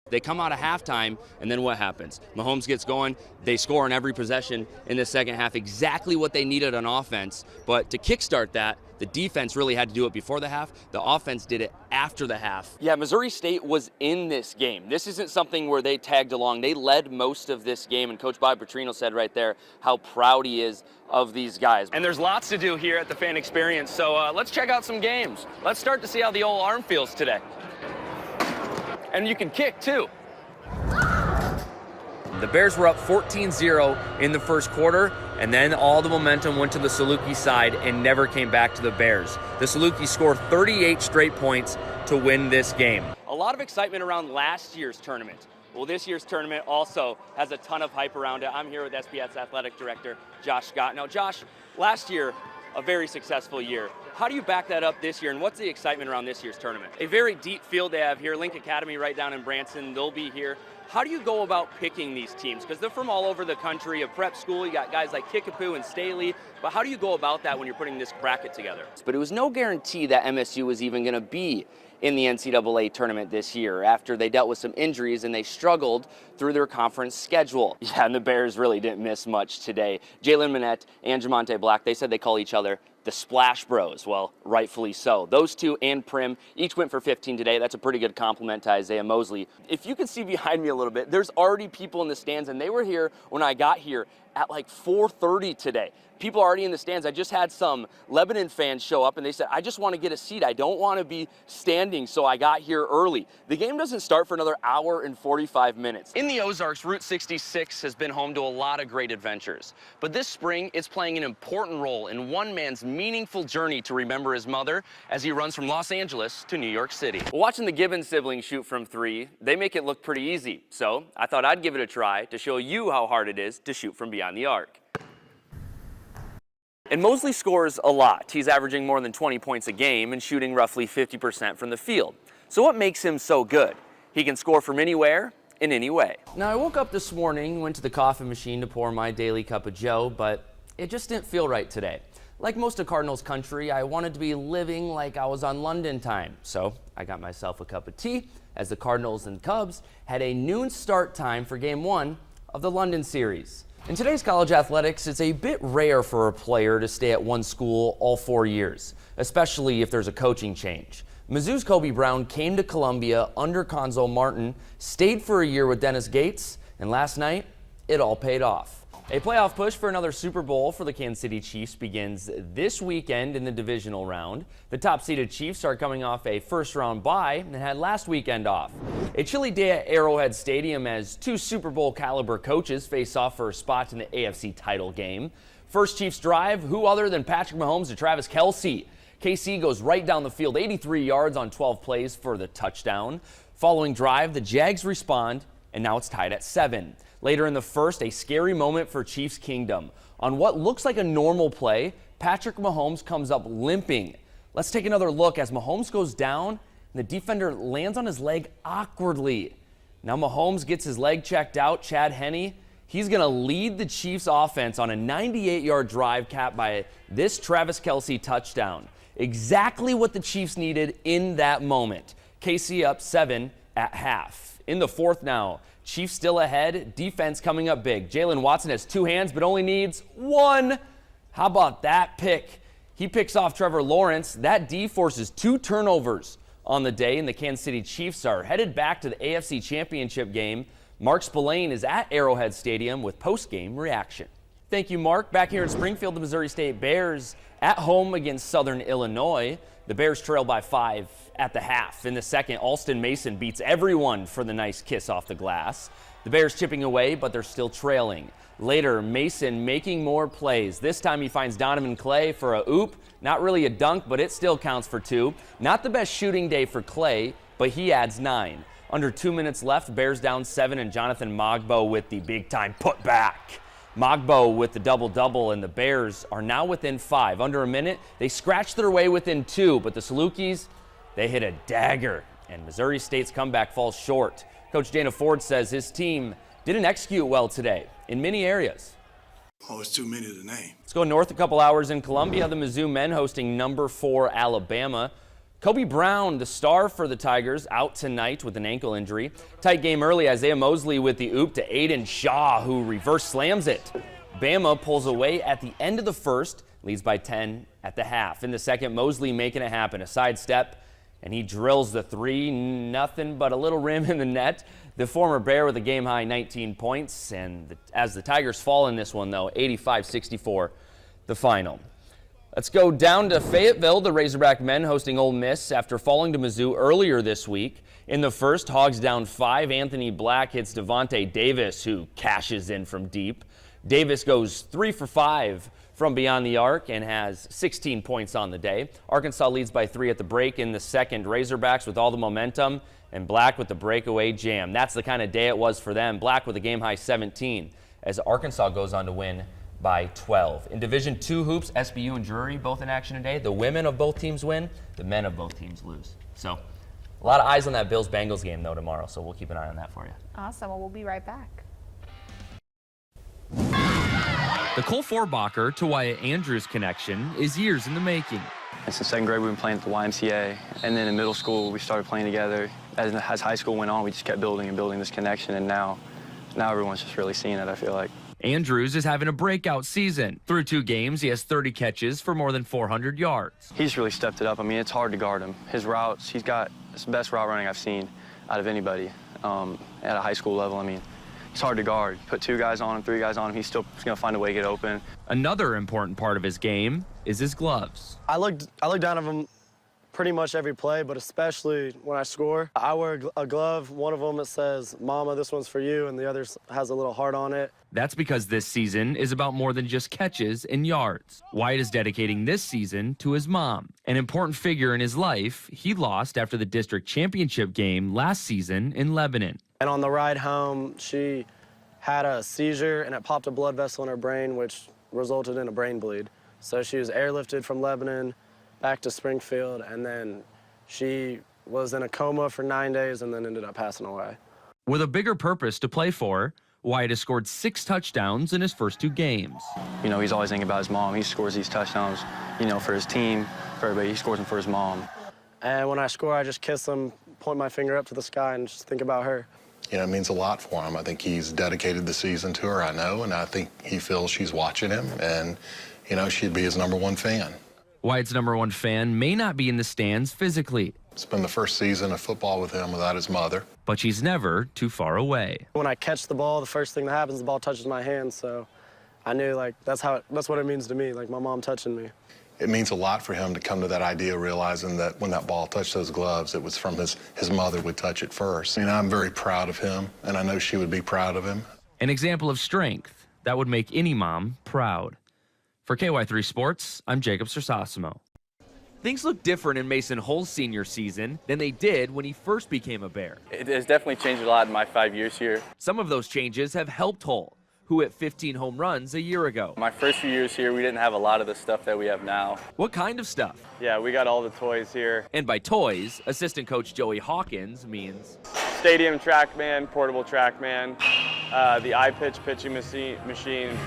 They come out of halftime, and then what happens? Mahomes gets going. They score on every possession in the second half, exactly what they needed on offense. But to kickstart that, the defense really had to do it before the half. The offense did it after the half. Yeah, Missouri State was in this game. This isn't something where they tagged along. They led most of this game, and Coach Bob Petrino said right there how proud he is of these guys. And there's lots to do here at the Fan Experience, so let's check out some games. Let's start to see how the old arm feels today. And you can kick, too. The Bears were up 14-0 in the first quarter, and then all the momentum went to the Saluki side and never came back to the Bears. The Saluki scored 38 straight points to win this game. A lot of excitement around last year's tournament. Well, this year's tournament also has a ton of hype around it. I'm here with SPS Athletic Director Josh Scott. Now, Josh, last year, a very successful year. How do you back that up this year, and what's the excitement around this year's tournament? A very deep field they have here, Link Academy right down in Branson, they'll be here. How do you go about picking these teams? Because they're from all over the country, a prep school, you got guys like Kickapoo and Staley, but how do you go about that when you're putting this bracket together? But it was no guarantee that MSU was even gonna be in the NCAA tournament this year after they dealt with some injuries and they struggled through their conference schedule. Yeah, and the Bears really didn't miss much today. Jalen Minette and Jamonte Black, they said they call each other the Splash Bros. Well, rightfully so. Those two and Prim each went for 15 today. That's a pretty good compliment to Isaiah Mosley. If you can see behind me a little bit, there's already people in the stands, and they were here when I got here at like 4:30 today. People are already in the stands. I just had some Lebanon fans show up, and they said, I just want to get a seat. I don't want to be standing, so I got here early. The game doesn't start for another hour and 45 minutes. In the Ozarks, Route 66 has been home to a lot of great adventures. But this spring, it's playing an important role in one man's meaningful journey to remember his mother as he runs from Los Angeles to New York City. Watching the Gibbons siblings shoot from three, they make it look pretty easy. So I thought I'd give it a try to show you how hard it is to shoot from beyond the arc. And Mosley scores a lot. He's averaging more than 20 points a game and shooting roughly 50% from the field. So what makes him so good? He can score from anywhere, in any way. Now, I woke up this morning, went to the coffee machine to pour my daily cup of joe, but it just didn't feel right today. Like most of Cardinals country, I wanted to be living like I was on London time. So I got myself a cup of tea as the Cardinals and Cubs had a noon start time for Game 1 of the London series. In today's college athletics, it's a bit rare for a player to stay at one school all 4 years, especially if there's a coaching change. Mizzou's Kobe Brown came to Columbia under Conzo Martin, stayed for a year with Dennis Gates, and last night, it all paid off. A playoff push for another Super Bowl for the Kansas City Chiefs begins this weekend in the divisional round. The top-seeded Chiefs are coming off a first-round bye and had last weekend off. A chilly day at Arrowhead Stadium as two Super Bowl caliber coaches face off for a spot in the AFC title game. First Chiefs drive, who other than Patrick Mahomes to Travis Kelce. KC goes right down the field, 83 yards on 12 plays for the touchdown. Following drive, the Jags respond, and now it's tied at 7. Later in the first, a scary moment for Chiefs Kingdom. On what looks like a normal play, Patrick Mahomes comes up limping. Let's take another look as Mahomes goes down and the defender lands on his leg awkwardly. Now Mahomes gets his leg checked out. Chad Henne, he's going to lead the Chiefs offense on a 98-yard drive capped by this Travis Kelce touchdown. Exactly what the Chiefs needed in that moment. KC up 7 at half. In the fourth now, Chiefs still ahead, defense coming up big. Jalen Watson has two hands but only needs one. How about that pick? He picks off Trevor Lawrence. That D forces 2 turnovers on the day, and the Kansas City Chiefs are headed back to the AFC Championship game. Mark Spillane is at Arrowhead Stadium with post-game reaction. Thank you, Mark. Back here in Springfield, the Missouri State Bears at home against Southern Illinois. The Bears trail by 5 at the half. In the second, Alston Mason beats everyone for the nice kiss off the glass. The Bears chipping away, but they're still trailing. Later, Mason making more plays. This time he finds Donovan Clay for a oop. Not really a dunk, but it still counts for 2. Not the best shooting day for Clay, but he adds 9. Under 2 minutes left, Bears down 7, and Jonathan Mogbo with the big-time putback. Mogbo with the double-double, and the Bears are now within 5. Under a minute, they scratch their way within 2, but the Salukis, they hit a dagger, and Missouri State's comeback falls short. Coach Dana Ford says his team didn't execute well today in many areas. Oh, it's too many to name. Let's go north a couple hours in Columbia. The Mizzou men hosting number 4 Alabama. Kobe Brown, the star for the Tigers, out tonight with an ankle injury. Tight game early. Isaiah Mosley with the oop to Aiden Shaw, who reverse slams it. Bama pulls away at the end of the first, leads by 10 at the half. In the second, Mosley making it happen. A sidestep, and he drills the three. Nothing but a little rim in the net. The former Bear with a game-high 19 points. And as the Tigers fall in this one, though, 85-64, the final. Let's go down to Fayetteville. The Razorback men hosting Ole Miss after falling to Mizzou earlier this week. In the first, Hogs down 5. Anthony Black hits Devontae Davis, who cashes in from deep. Davis goes 3 for 5 from beyond the arc and has 16 points on the day. Arkansas leads by 3 at the break in the second. Razorbacks with all the momentum, and Black with the breakaway jam. That's the kind of day it was for them. Black with a game-high 17 as Arkansas goes on to win by 12. In Division II hoops, SBU and Drury both in action today. The women of both teams win. The men of both teams lose. So a lot of eyes on that Bills-Bengals game, though, tomorrow, so we'll keep an eye on that for you. Awesome. Well, we'll be right back. The Cole Forbacher to Wyatt Andrews connection is years in the making. And since second grade, we've been playing at the YMCA. And then in middle school, we started playing together. As high school went on, we just kept building and building this connection. And now everyone's just really seeing it, I feel like. Andrews is having a breakout season. Through 2 games, he has 30 catches for more than 400 yards. He's really stepped it up. I mean, it's hard to guard him. His routes, he's got the best route running I've seen out of anybody at a high school level. I mean, it's hard to guard. Put 2 guys on him, 3 guys on him, he's still going to find a way to get open. Another important part of his game is his gloves. I look down at him pretty much every play, but especially when I score. I wear a glove. One of them, it says, "Mama, this one's for you," and the other has a little heart on it. That's because this season is about more than just catches and yards. Wyatt is dedicating this season to his mom, an important figure in his life he lost after the district championship game last season in Lebanon. And on the ride home, she had a seizure, and it popped a blood vessel in her brain, which resulted in a brain bleed. So she was airlifted from Lebanon back to Springfield, and then she was in a coma for 9 days and then ended up passing away. With a bigger purpose to play for, Wyatt has scored 6 touchdowns in his first 2 games. You know, he's always thinking about his mom. He scores these touchdowns, you know, for his team, for everybody. He scores them for his mom. And when I score, I just kiss him, point my finger up to the sky, and just think about her. You know, it means a lot for him. I think he's dedicated the season to her, I know, and I think he feels she's watching him, and, you know, she'd be his #1 fan. Wyatt's #1 fan may not be in the stands physically. It's been the first season of football with him without his mother. But she's never too far away. When I catch the ball, the first thing that happens, the ball touches my hand, so I knew, like, that's what it means to me, like my mom touching me. It means a lot for him to come to that idea, realizing that when that ball touched those gloves, it was from his mother would touch it first. I mean, I'm very proud of him, and I know she would be proud of him. An example of strength that would make any mom proud. For KY3 Sports, I'm Jacob Cersosimo. Things look different in Mason Hull's senior season than they did when he first became a Bear. It has definitely changed a lot in my 5 years here. Some of those changes have helped Hull, who hit 15 home runs a year ago. My first few years here, we didn't have a lot of the stuff that we have now. What kind of stuff? Yeah, we got all the toys here. And by toys, assistant coach Joey Hawkins means Stadium TrackMan, portable TrackMan, the iPitch pitching machine,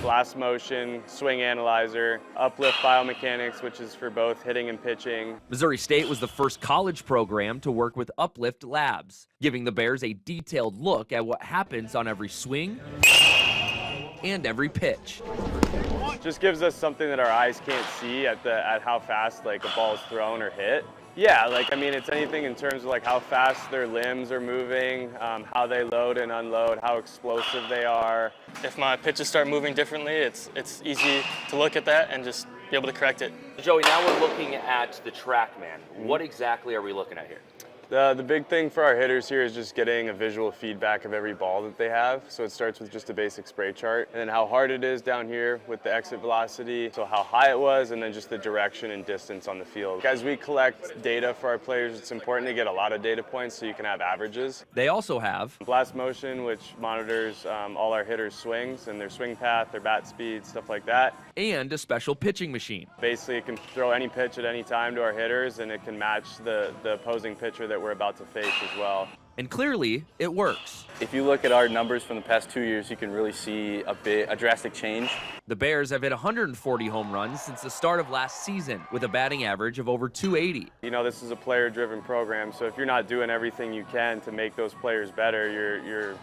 blast motion, swing analyzer, uplift biomechanics, which is for both hitting and pitching. Missouri State was the first college program to work with Uplift Labs, giving the Bears a detailed look at what happens on every swing and every pitch. Just gives us something that our eyes can't see at how fast like a ball is thrown or hit. Yeah, like, I mean, it's anything in terms of like how fast their limbs are moving, how they load and unload, how explosive they are. If my pitches start moving differently, it's easy to look at that and just be able to correct it. Joey, now we're looking at the TrackMan. What exactly are we looking at here? The big thing for our hitters here is just getting a visual feedback of every ball that they have. So it starts with just a basic spray chart, and then how hard it is down here with the exit velocity, so how high it was, and then just the direction and distance on the field. As we collect data for our players, it's important to get a lot of data points so you can have averages. They also have Blast Motion, which monitors all our hitters' swings and their swing path, their bat speed, stuff like that. And a special pitching machine. Basically, it can throw any pitch at any time to our hitters, and it can match the opposing pitcher that that we're about to face as well. And clearly, it works. If you look at our numbers from the past 2 years, you can really see a drastic change. The Bears have hit 140 home runs since the start of last season, with a batting average of over 280. You know, this is a player-driven program, so if you're not doing everything you can to make those players better, you're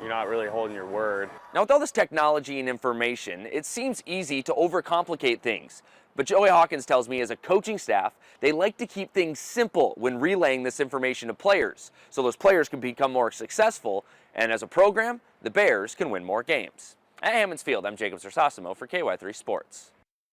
not really holding your word. Now, with all this technology and information, it seems easy to overcomplicate things. But Joey Hawkins tells me as a coaching staff, they like to keep things simple when relaying this information to players, so those players can become more successful, and as a program, the Bears can win more games. At Hammond's Field, I'm Jacob Cersosimo for KY3 Sports.